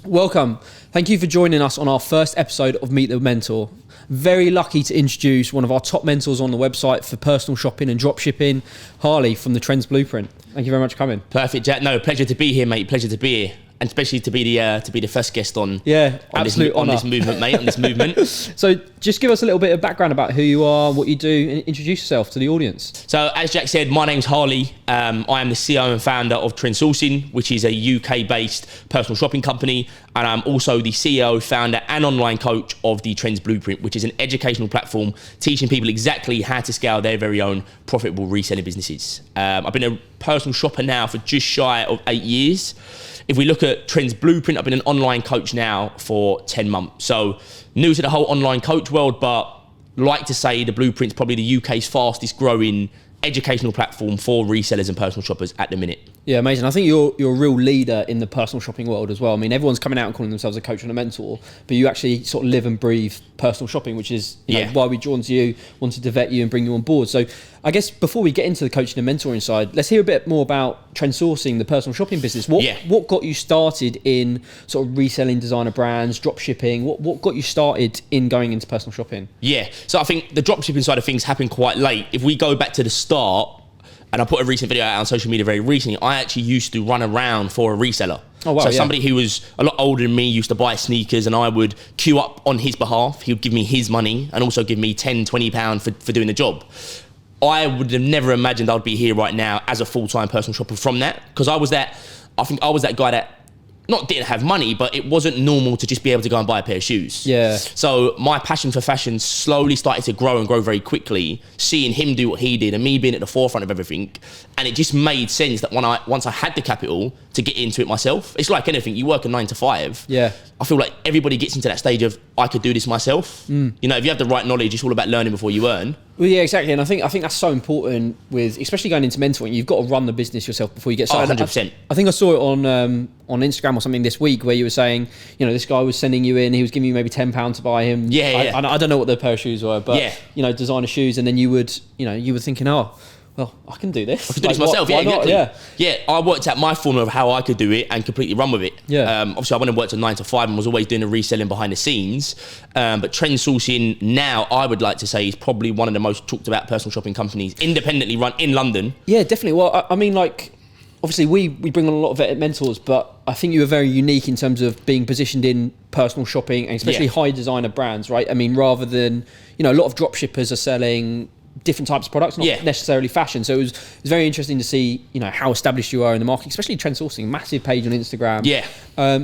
Welcome. Thank you for joining us on our first episode of Meet the Mentor. Very lucky to introduce one of our top mentors on the website for personal shopping and drop shipping, Harley from the Trends Blueprint. Thank you very much for coming. Perfect, Jack. No, pleasure to be here, mate. Pleasure to be here. And especially to be the first guest on absolute on this movement, mate. On this movement. So, just give us a little bit of background about who you are, what you do, and introduce yourself to the audience. So, as Jack said, my name's Harley. I am the CEO and founder of Trend Sourcing, which is a UK-based personal shopping company, and I'm also the CEO, founder, and online coach of the Trends Blueprint, which is an educational platform teaching people exactly how to scale their very own profitable reselling businesses. I've been a personal shopper now for just shy of 8 years. If we look at Trends Blueprint, I've been an online coach now for 10 months. So new to the whole online coach world, but like to say the Blueprint's probably the UK's fastest growing educational platform for resellers and personal shoppers at the minute. Yeah, amazing. I think you're a real leader in the personal shopping world as well. I mean, everyone's coming out and calling themselves a coach and a mentor, but you actually sort of live and breathe personal shopping, which is why we drawn to you, wanted to vet you and bring you on board. So I guess before we get into the coaching and mentoring side, let's hear a bit more about Trend Sourcing, the personal shopping business. What got you started in sort of reselling designer brands, drop shipping? What got you started in going into personal shopping? Yeah, so I think the drop shipping side of things happened quite late. If we go back to the start, and I put a recent video out on social media very recently, I actually used to run around for a reseller. Oh, wow, somebody who was a lot older than me used to buy sneakers, and I would queue up on his behalf. He would give me his money and also give me £10, £20 for doing the job. I would have never imagined I'd be here right now as a full-time personal shopper from that, because I was that guy that not didn't have money, but it wasn't normal to just be able to go and buy a pair of shoes. Yeah. So my passion for fashion slowly started to grow and grow very quickly, seeing him do what he did and me being at the forefront of everything. And it just made sense that once I had the capital to get into it myself, it's like anything, you work a 9 to 5. Yeah. I feel like everybody gets into that stage of, I could do this myself. You know, if you have the right knowledge, it's all about learning before you earn. Well, yeah, exactly. And I think that's so important with, especially going into mentoring, you've got to run the business yourself before you get started. 100%. I think I saw it on Instagram or something this week where you were saying, you know, this guy was sending you in, he was giving you maybe £10 to buy him. Yeah. I don't know what the pair of shoes were, but, you know, designer shoes. And then you were thinking, oh, well, I can do this. I can do this myself. Why not? Yeah, I worked out my formula of how I could do it and completely run with it. Yeah. Obviously, I went and worked a 9 to 5 and was always doing the reselling behind the scenes. But Trend Sourcing now, I would like to say, is probably one of the most talked about personal shopping companies independently run in London. Yeah, definitely. Well, I mean, like, obviously we bring on a lot of vet mentors, but I think you are very unique in terms of being positioned in personal shopping and especially high designer brands, right? I mean, rather than, you know, a lot of drop shippers are selling different types of products, not necessarily fashion. So it was very interesting to see, you know, how established you are in the market, especially Trend Sourcing, massive page on Instagram. Yeah.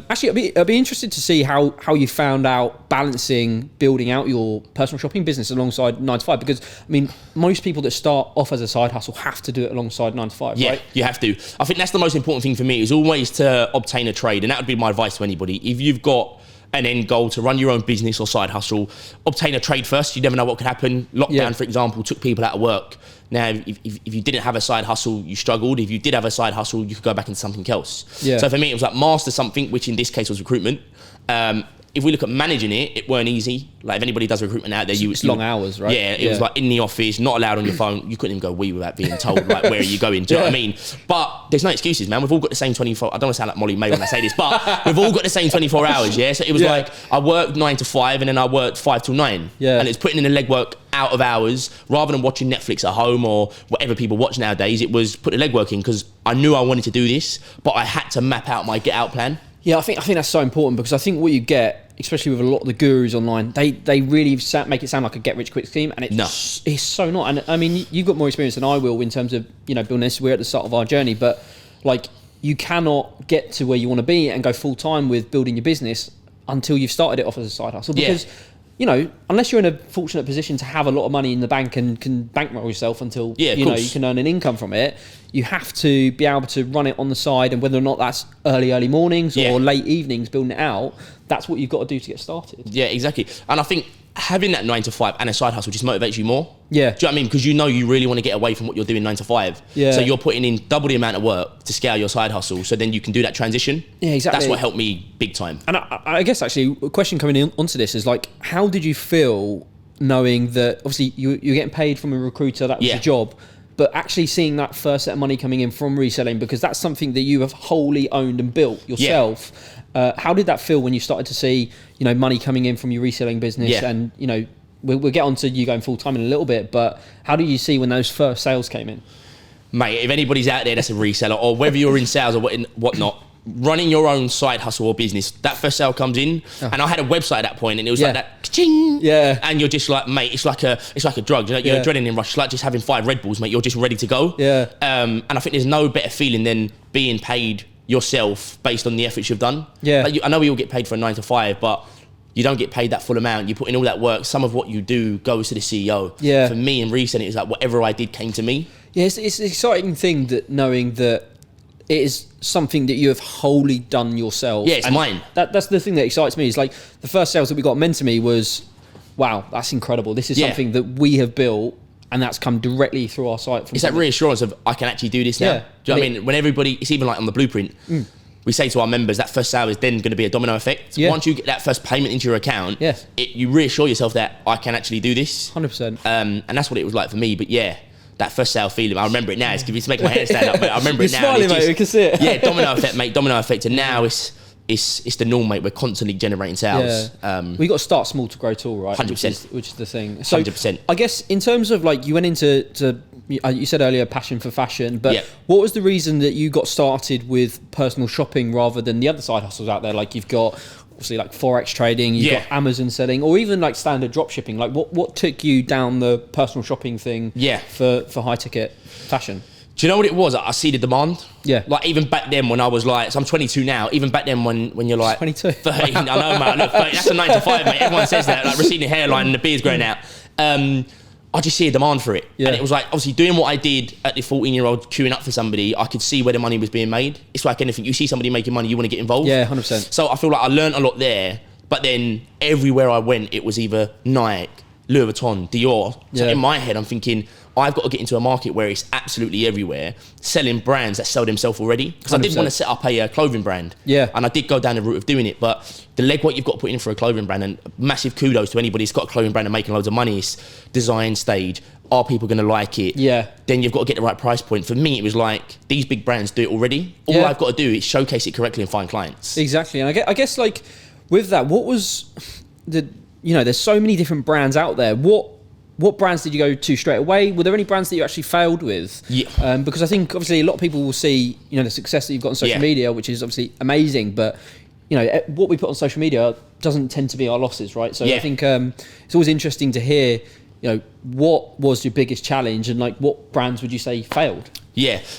Actually, I'd be interested to see how you found out balancing building out your personal shopping business alongside 9 to 5, because I mean, most people that start off as a side hustle have to do it alongside 9 to 5, yeah, right? You have to. I think that's the most important thing for me, is always to obtain a trade, and that would be my advice to anybody. If you've got an end goal to run your own business or side hustle, obtain a trade first. You never know what could happen. Lockdown, for example, took people out of work. Now, if you didn't have a side hustle, you struggled. If you did have a side hustle, you could go back into something else. Yeah. So for me, it was like master something, which in this case was recruitment. If we look at managing it, it weren't easy. Like if anybody does recruitment out there, it's long hours, right? Yeah, it was like in the office, not allowed on your phone. You couldn't even go wee without being told, like, where are you going? Do you know what I mean? But there's no excuses, man. We've all got the same 24. I don't want to sound like Molly May when I say this, but we've all got the same 24 hours, yeah? So it was like, I worked 9 to 5 and then I worked 5 till 9. Yeah. And it's putting in the legwork out of hours rather than watching Netflix at home or whatever people watch nowadays. It was put the legwork in because I knew I wanted to do this, but I had to map out my get out plan. Yeah, I think that's so important, because I think what you get, especially with a lot of the gurus online, they really make it sound like a get rich quick scheme, and it's so not. And I mean, you've got more experience than I will in terms of, you know, building this. We're at the start of our journey, but like, you cannot get to where you want to be and go full time with building your business until you've started it off as a side hustle, because you know, unless you're in a fortunate position to have a lot of money in the bank and can bankroll yourself until you know you can earn an income from it, you have to be able to run it on the side, and whether or not that's early mornings or late evenings building it out, that's what you've got to do to get started. Yeah, exactly. And I think having that 9 to 5 and a side hustle just motivates you more. Yeah. Do you know what I mean? Because you know you really want to get away from what you're doing 9 to 5. Yeah. So you're putting in double the amount of work to scale your side hustle, so then you can do that transition. Yeah, exactly. That's what helped me big time. And I guess actually a question coming in onto this is like, how did you feel knowing that obviously you're getting paid from a recruiter, that was your job, but actually seeing that first set of money coming in from reselling, because that's something that you have wholly owned and built yourself. How did that feel when you started to see, money coming in from your reselling business? And, we'll get on to you going full time in a little bit, but how do you see when those first sales came in? Mate, if anybody's out there that's a reseller, or whether you're in sales or whatnot, running your own side hustle or business, that first sale comes in, and I had a website at that point, and it was like that, ka-ching, and you're just like, mate, it's like a drug. You're adrenaline rush. It's like just having 5 Red Bulls, mate. You're just ready to go. And I think there's no better feeling than being paid yourself based on the efforts you've done. Like I know we all get paid for a 9 to 5, but you don't get paid that full amount. You put in all that work. Some of what you do goes to the CEO. For me in reselling, it's like whatever I did came to me. It's an exciting thing that knowing that it is something that you have wholly done yourself. It's mine. That's the thing that excites me. Is like the first sales that we got at MentorME was, wow, that's incredible. This is something that we have built, and that's come directly through our site. It's that reassurance of I can actually do this now. Do you know what I mean? When everybody, it's even like on the blueprint, we say to our members that first sale is then going to be a domino effect. Once you get that first payment into your account, you reassure yourself that I can actually do this. 100%. And that's what it was like for me. But that first sale feeling, I remember it now. It's making my hair stand up, mate. I remember it now. Smiling, mate. We can see it. Domino effect, mate. Domino effect. And now it's the norm, mate. We're constantly generating sales. We got to start small to grow tall, right? 100%. Which is the thing. So 100%. I guess in terms of like you went into you said earlier passion for fashion, but what was the reason that you got started with personal shopping rather than the other side hustles out there? Like you've got obviously like Forex trading, you've got Amazon selling, or even like standard drop shipping. Like what took you down the personal shopping thing for high ticket fashion? Do you know what it was? I see the demand. Like even back then when I was like, so I'm 22 now, even back then when you're like 22. 13, I know, mate, look, that's a 9 to 5, mate. Everyone says that, like receding hairline and the beard's growing out. I just see a demand for it. And it was like, obviously doing what I did at the 14-year-old, queuing up for somebody, I could see where the money was being made. It's like anything. You see somebody making money, you want to get involved. 100%. So I feel like I learned a lot there, but then everywhere I went, it was either Nike, Louis Vuitton, Dior. So in my head, I'm thinking, I've got to get into a market where it's absolutely everywhere, selling brands that sell themselves already. Because I did want to set up a clothing brand. And I did go down the route of doing it, but the legwork you've got to put in for a clothing brand, and massive kudos to anybody who's got a clothing brand and making loads of money, is design stage. Are people going to like it? Then you've got to get the right price point. For me, it was like, these big brands do it already. All I've got to do is showcase it correctly and find clients. Exactly. And I guess like with that, what was there's so many different brands out there. What brands did you go to straight away? Were there any brands that you actually failed with? Because I think obviously a lot of people will see, the success that you've got on social media, which is obviously amazing, but what we put on social media doesn't tend to be our losses, right? So I think it's always interesting to hear, what was your biggest challenge, and like what brands would you say failed?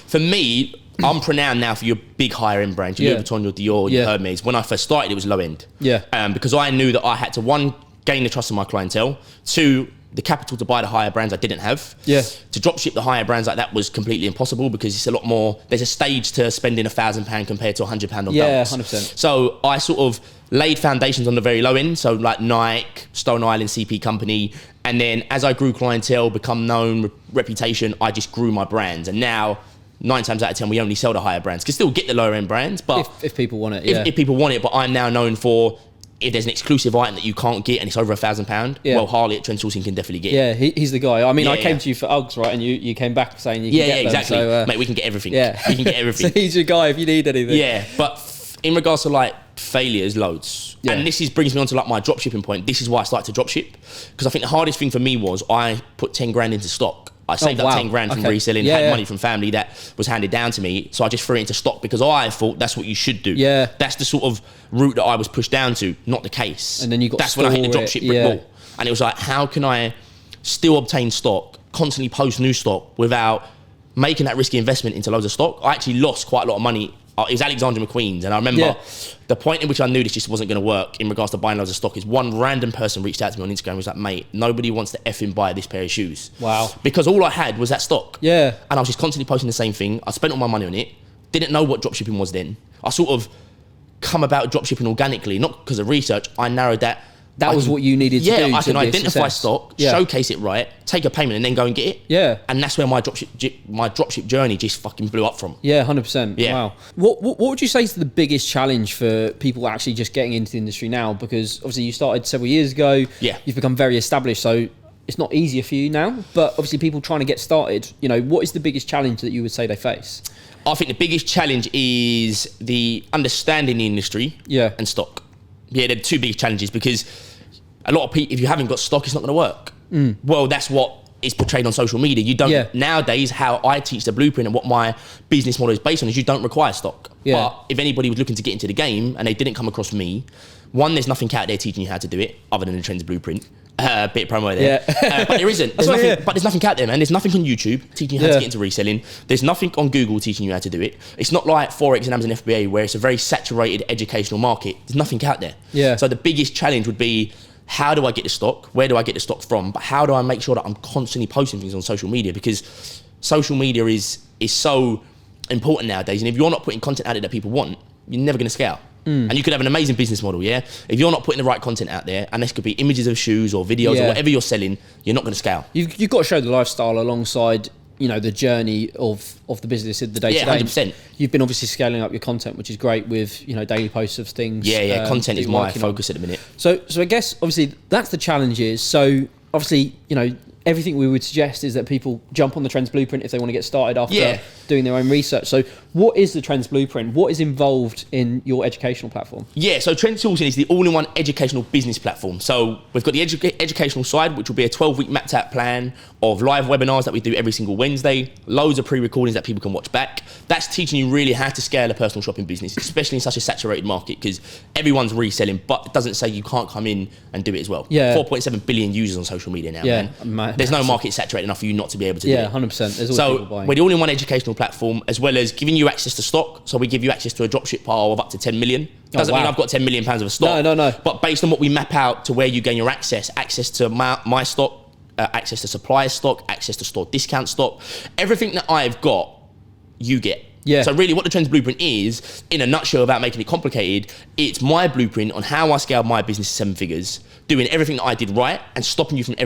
For me, I'm renowned now for your big higher end brands, your Louis Vuitton, your Dior, your Hermes. When I first started, it was low end. Because I knew that I had to, 1, gain the trust of my clientele, 2, the capital to buy the higher brands I didn't have. To drop ship the higher brands like that was completely impossible, because it's a lot more, there's a stage to spending £1,000 compared to £100 on belts. 100%. So I sort of laid foundations on the very low end, so like Nike, Stone Island, CP Company, and then as I grew clientele, become known, reputation, I just grew my brands. And now 9 times out of 10 we only sell the higher brands. Can still get the lower end brands, but if people want it, if people want it, but I'm now known for, if there's an exclusive item that you can't get and it's over £1,000, well, Harley at Trend Sourcing can definitely get it. He's the guy. I mean, I came to you for Uggs, right? And you came back saying you can get them. Exactly. So, mate, we can get everything. We can get everything. So he's your guy if you need anything. But in regards to like failures, loads. And this brings me on to like my drop shipping point. This is why I started to drop ship, because I think the hardest thing for me was I put 10 grand into stock. I saved up 10 grand from reselling, had money from family that was handed down to me. So I just threw it into stock because I thought that's what you should do. That's the sort of route that I was pushed down to, not the case. And then you got That's when I hit the drop ship brick wall. And it was like, how can I still obtain stock, constantly post new stock without making that risky investment into loads of stock? I actually lost quite a lot of money. It was Alexander McQueen's, and I remember the point in which I knew this just wasn't going to work in regards to buying loads of stock is one random person reached out to me on Instagram and was like, mate, nobody wants to effing buy this pair of shoes. Wow. Because all I had was that stock. And I was just constantly posting the same thing. I spent all my money on it. Didn't know what dropshipping was then. I sort of come about dropshipping organically, not because of research. I narrowed that. That was what you needed to do. I can identify stock, showcase it right, take a payment, and then go and get it. And that's where my dropship journey just fucking blew up from. 100%. Wow. What would you say is the biggest challenge for people actually just getting into the industry now? Because obviously you started several years ago. You've become very established. So it's not easier for you now, but obviously people trying to get started, you know, what is the biggest challenge that you would say they face? I think the biggest challenge is the understanding the industry and stock. Yeah, they're the two biggest challenges, because a lot of people, if you haven't got stock, it's not going to work. Well, that's what is portrayed on social media. You don't, nowadays, how I teach the blueprint and what my business model is based on is you don't require stock. But if anybody was looking to get into the game and they didn't come across me, one, there's nothing out there teaching you how to do it other than the Trends Blueprint. Bit of promo there. But there isn't. But there's nothing out there, man. There's nothing on YouTube teaching you how to get into reselling. There's nothing on Google teaching you how to do it. It's not like Forex and Amazon FBA where it's a very saturated educational market. There's nothing out there. So the biggest challenge would be, how do I get the stock? Where do I get the stock from? But how do I make sure that I'm constantly posting things on social media? Because social media is so important nowadays. And if you're not putting content out there that people want, you're never going to scale. And you could have an amazing business model, if you're not putting the right content out there, and this could be images of shoes or videos or whatever you're selling, you're not going to scale. You've got to show the lifestyle alongside, you know, the journey of the business in the day to day. 100%. You've been obviously scaling up your content, which is great, with, you know, daily posts of things. Content is my focus at the minute. So I guess obviously that's the challenge is, so obviously, you know, everything we would suggest is that people jump on the Trends Blueprint if they want to get started after doing their own research. So what is the Trends Blueprint? What is involved in your educational platform? So Trends Sourcing is the all-in-one educational business platform. So we've got the educational side, which will be a 12-week mapped out plan of live webinars that we do every single Wednesday, loads of pre-recordings that people can watch back. That's teaching you really how to scale a personal shopping business, especially in such a saturated market, because everyone's reselling, but it doesn't say you can't come in and do it as well. 4.7 billion users on social media now, man. There's no market saturated enough for you not to be able to do it. 100%. There's always people buying. We're the all-in-one educational platform, as well as giving you access to stock. So we give you access to a dropship pile of up to 10 million. Doesn't mean I've got 10 million pounds of stock. No. But based on what we map out to where you gain your access to my stock, access to supplier stock, access to store discount stock, everything that I've got, you get. So really what the Trends Blueprint is, in a nutshell, without making it complicated, it's my blueprint on how I scaled my business to 7 figures, doing everything that I did right and stopping you from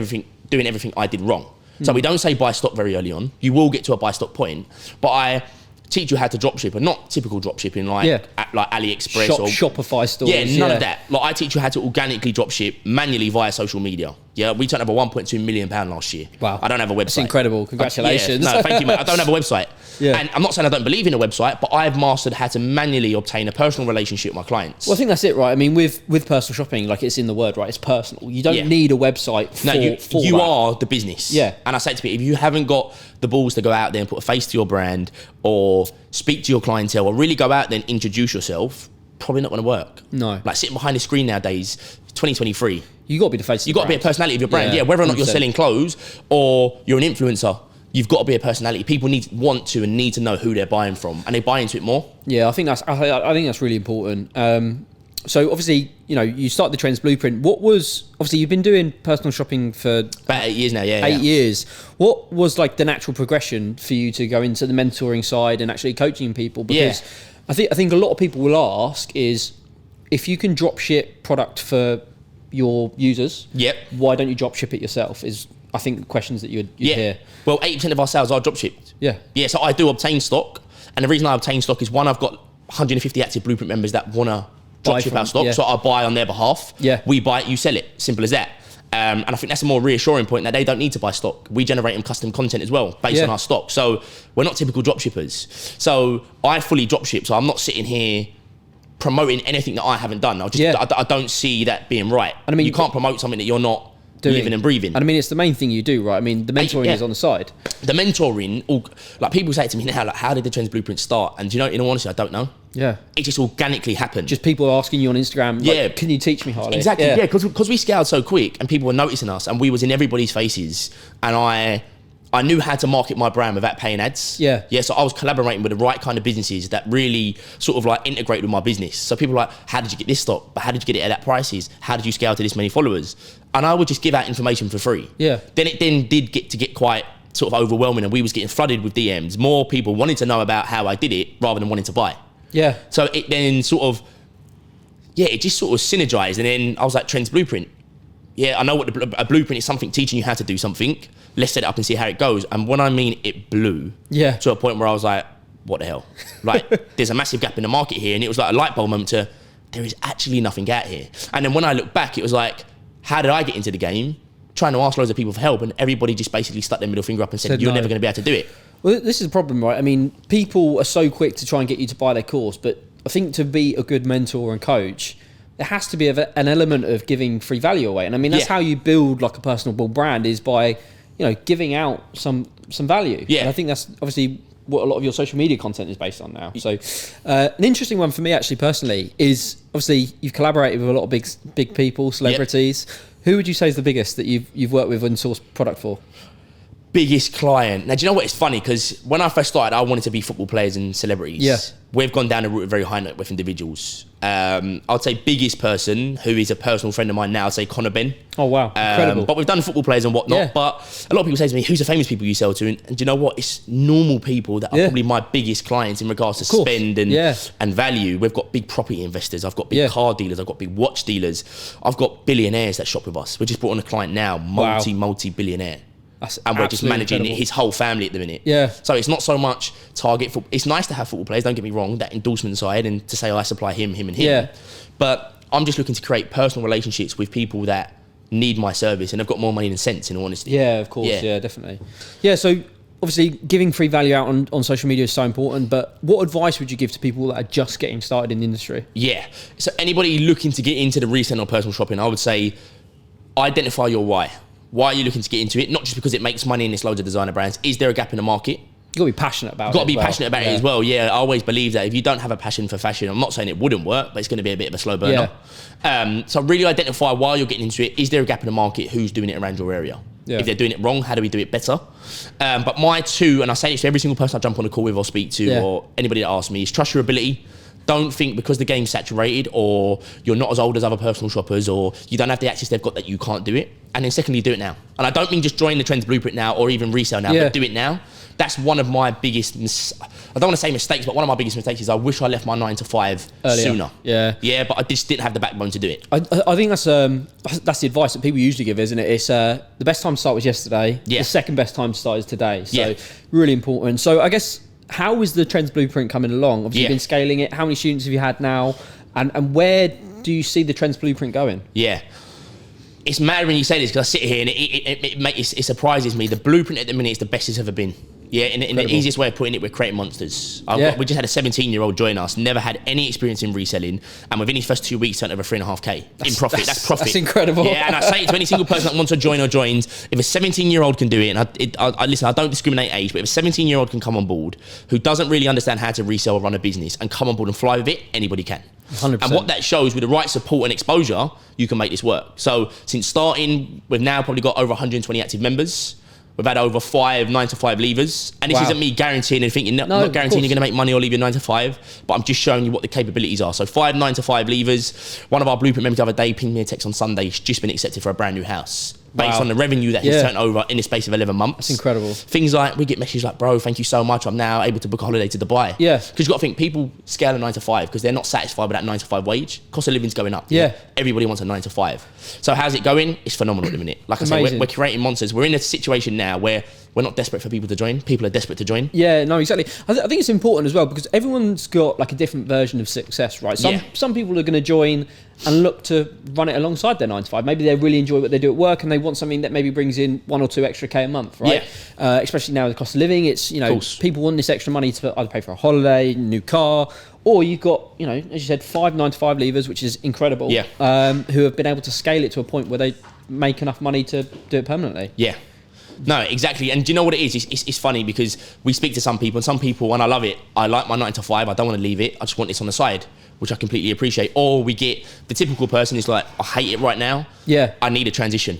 doing everything I did wrong. So we don't say buy stock very early on. You will get to a buy stock point, but I teach you how to drop ship, and not typical drop shipping like AliExpress or Shopify stores. None of that. Like, I teach you how to organically drop ship manually via social media. We turned over £1.2 million last year. Wow. I don't have a website. That's incredible. Congratulations. No, thank you, mate. I don't have a website. And I'm not saying I don't believe in a website, but I've mastered how to manually obtain a personal relationship with my clients. Well, I think that's it, right? I mean, with personal shopping, like, it's in the word, right? It's personal. You don't need a website for you are the business. And I say to people, if you haven't got the balls to go out there and put a face to your brand or speak to your clientele or really go out there and introduce yourself, probably not going to work. No. Like, sitting behind the screen nowadays, 2023. You got to be the face. You got to be a personality of your brand. Whether or not 100%. You're selling clothes or you're an influencer, you've got to be a personality. People need to know who they're buying from, and they buy into it more. I think that's really important. So obviously, you know, you start the Trends Blueprint. Obviously you've been doing personal shopping for about 8 years now. 8 years. What was like the natural progression for you to go into the mentoring side and actually coaching people? Because I think a lot of people will ask is, if you can drop ship product for your users, why don't you drop ship it yourself? Is, I think, questions that you'd hear. Well, 80% of our sales are drop shipped. So I do obtain stock, and the reason I obtain stock is, one, I've got 150 active Blueprint members that want to drop ship our stock, so I buy on their behalf. We buy it, you sell it, simple as that. And I think that's a more reassuring point, that they don't need to buy stock. We generate them custom content as well based on our stock. So we're not typical drop shippers. So I fully drop ship, so I'm not sitting here promoting anything that I haven't done. I don't see that being right. And I mean, you can't promote something that you're not living and breathing. And I mean, it's the main thing you do, right? I mean, the mentoring is on the side. The mentoring, like, people say to me now, like, how did the Trends Blueprint start? And, you know, in all honesty, I don't know. It just organically happened. Just people asking you on Instagram, like, can you teach me, Harley? Exactly, because we scaled so quick and people were noticing us and we was in everybody's faces, and I knew how to market my brand without paying ads. So I was collaborating with the right kind of businesses that really sort of like integrate with my business. So people were like, how did you get this stock? But how did you get it at that prices? How did you scale to this many followers? And I would just give out information for free. Then it did get quite sort of overwhelming, and we was getting flooded with DMs. More people wanted to know about how I did it rather than wanting to buy. So it then sort of, it just sort of synergized. And then I was like, Trends Blueprint. I know what a blueprint is, something teaching you how to do something. Let's set it up and see how it goes. And when I mean it blew, to a point where I was like, what the hell? Like, there's a massive gap in the market here. And it was like a light bulb moment to, there is actually nothing out here. And then when I look back, it was like, how did I get into the game? trying to ask loads of people for help, and everybody just basically stuck their middle finger up and said you're never going to be able to do it. Well, this is the problem, right? I mean, people are so quick to try and get you to buy their course, but I think to be a good mentor and coach, there has to be an element of giving free value away. And I mean, that's how you build like a personal brand, is by, giving out some value. Yeah. And I think that's obviously what a lot of your social media content is based on now. So an interesting one for me actually personally is, obviously you've collaborated with a lot of big people, celebrities. Who would you say is the biggest that you've worked with and sourced product for? Biggest client. Now, do you know what? It's funny because when I first started, I wanted to be football players and celebrities. Yeah. We've gone down a route of very high net worth individuals. I'd say biggest person, who is a personal friend of mine now, I'd say Conor Ben. Oh, wow. Incredible. But we've done football players and whatnot. Yeah. But a lot of people say to me, who's the famous people you sell to? And do you know what? It's normal people that are probably my biggest clients in regards to spend and value. We've got big property investors. I've got big car dealers. I've got big watch dealers. I've got billionaires that shop with us. We just brought on a client now, multi-billionaire. And we're just managing his whole family at the minute. Yeah. So it's not so much target football. It's nice to have football players, don't get me wrong, that endorsement side, and to say, I supply him, and him. Yeah. But I'm just looking to create personal relationships with people that need my service and have got more money than sense, in all honesty. Yeah, of course. Yeah, definitely. Yeah, so obviously giving free value out on social media is so important, but what advice would you give to people that are just getting started in the industry? Yeah. So anybody looking to get into the resale or personal shopping, I would say identify your why. Why are you looking to get into it? Not just because it makes money and it's loads of designer brands. Is there a gap in the market? You've got to be passionate about it. You've got to be passionate about it as well. Yeah, I always believe that if you don't have a passion for fashion, I'm not saying it wouldn't work, but it's going to be a bit of a slow burner. Yeah. So really identify why you're getting into it. Is there a gap in the market? Who's doing it around your area? Yeah. If they're doing it wrong, how do we do it better? But my two, and I say this to every single person I jump on a call with or speak to, or anybody that asks me, is trust your ability. Don't think because the game's saturated or you're not as old as other personal shoppers or you don't have the access they've got that you can't do it. And then secondly, do it now. And I don't mean just join the Trends Blueprint now or even resale now, but do it now. That's one of my biggest, I don't want to say mistakes, but one of my biggest mistakes is I wish I left my 9 to 5 sooner. Yeah. Yeah, but I just didn't have the backbone to do it. I think that's the advice that people usually give, isn't it? It's the best time to start was yesterday. Yeah. The second best time to start is today. So really important. So I guess, how is the Trends Blueprint coming along? Obviously, you've been scaling it. How many students have you had now? And where do you see the Trends Blueprint going? Yeah. It's mad when you say this because I sit here and it surprises me. The blueprint at the minute is the best it's ever been. Yeah, in the easiest way of putting it, we're creating monsters. We just had a 17-year-old join us, never had any experience in reselling, and within his first 2 weeks, turned over 3.5K in profit. That's profit. That's incredible. Yeah, and I say it to any single person that wants to join or joins, if a 17-year-old can do it, and I listen, I don't discriminate age, but if a 17-year-old can come on board who doesn't really understand how to resell or run a business and come on board and fly with it, anybody can. 100%. And what that shows, with the right support and exposure, you can make this work. So since starting, we've now probably got over 120 active members. We've had over 5 9 to 5 leavers. And this isn't me guaranteeing anything. Not guaranteeing you're going to make money or leave your 9 to 5, but I'm just showing you what the capabilities are. So 5 9 to 5 leavers. One of our Blueprint members the other day pinged me a text on Sunday. She's just been accepted for a brand new house. Based on the revenue that he's turned over in the space of 11 months. That's incredible. Things like, we get messages like, bro, thank you so much. I'm now able to book a holiday to Dubai. Yeah. Because you've got to think, people scale a 9 to 5 because they're not satisfied with that 9 to 5 wage. Cost of living's going up. Yeah. Everybody wants a 9 to 5. So how's it going? It's phenomenal at the minute. Like I say, we're creating monsters. We're in a situation now where we're not desperate for people to join. People are desperate to join. Yeah, no, exactly. I think it's important as well because everyone's got like a different version of success, right? Some people are going to join and look to run it alongside their 9 to 5. Maybe they really enjoy what they do at work and they want something that maybe brings in 1 or 2 extra K a month, right? Yeah. Especially now with the cost of living, it's, people want this extra money to either pay for a holiday, new car, or you've got, as you said, 5 9 to 5 leavers, which is incredible. Yeah. Who have been able to scale it to a point where they make enough money to do it permanently. Yeah. No, exactly. And do you know what it is? It's funny because we speak to some people and I love it. I like my 9 to 5. I don't want to leave it. I just want this on the side, which I completely appreciate. Or we get the typical person is like, I hate it right now. Yeah. I need a transition.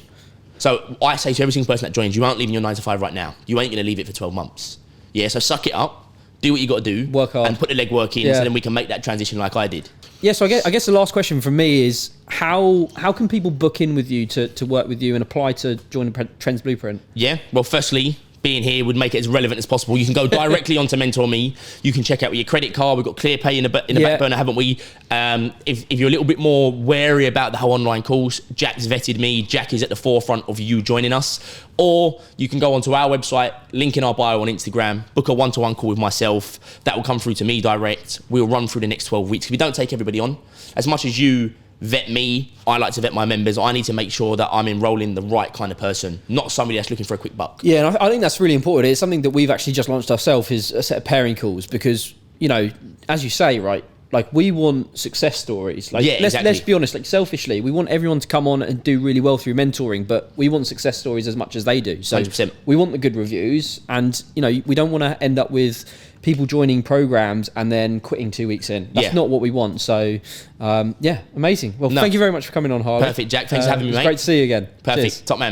So I say to every single person that joins, you aren't leaving your 9 to 5 right now. You ain't going to leave it for 12 months. Yeah. So suck it up. Do what you got to do. Work hard. And put the legwork in so then we can make that transition like I did. Yeah, so I guess the last question from me is how can people book in with you to work with you and apply to join the Trends Blueprint? Yeah, well, firstly, being here would make it as relevant as possible. You can go directly onto MentorME. You can check out with your credit card. We've got ClearPay in the back burner, haven't we? If you're a little bit more wary about the whole online course, Jack's vetted me. Jack is at the forefront of you joining us. Or you can go onto our website, link in our bio on Instagram, book a one-to-one call with myself. That will come through to me direct. We'll run through the next 12 weeks. We don't take everybody on. As much as you vet me. I like to vet my members. I need to make sure that I'm enrolling the right kind of person, not somebody that's looking for a quick buck. Yeah, and I think that's really important. It's something that we've actually just launched ourselves, is a set of pairing calls, because, you know, as you say, right, like, we want success stories. Like, let's be honest, like, selfishly, we want everyone to come on and do really well through mentoring, but we want success stories as much as they do. So 100%. we want the good reviews, and, you know, we don't want to end up with people joining programs and then quitting 2 weeks in. That's not what we want. So, amazing. Well, thank you very much for coming on, Harley. Perfect, Jack. Thanks for having me, mate. Great to see you again. Perfect. Cheers. Top man.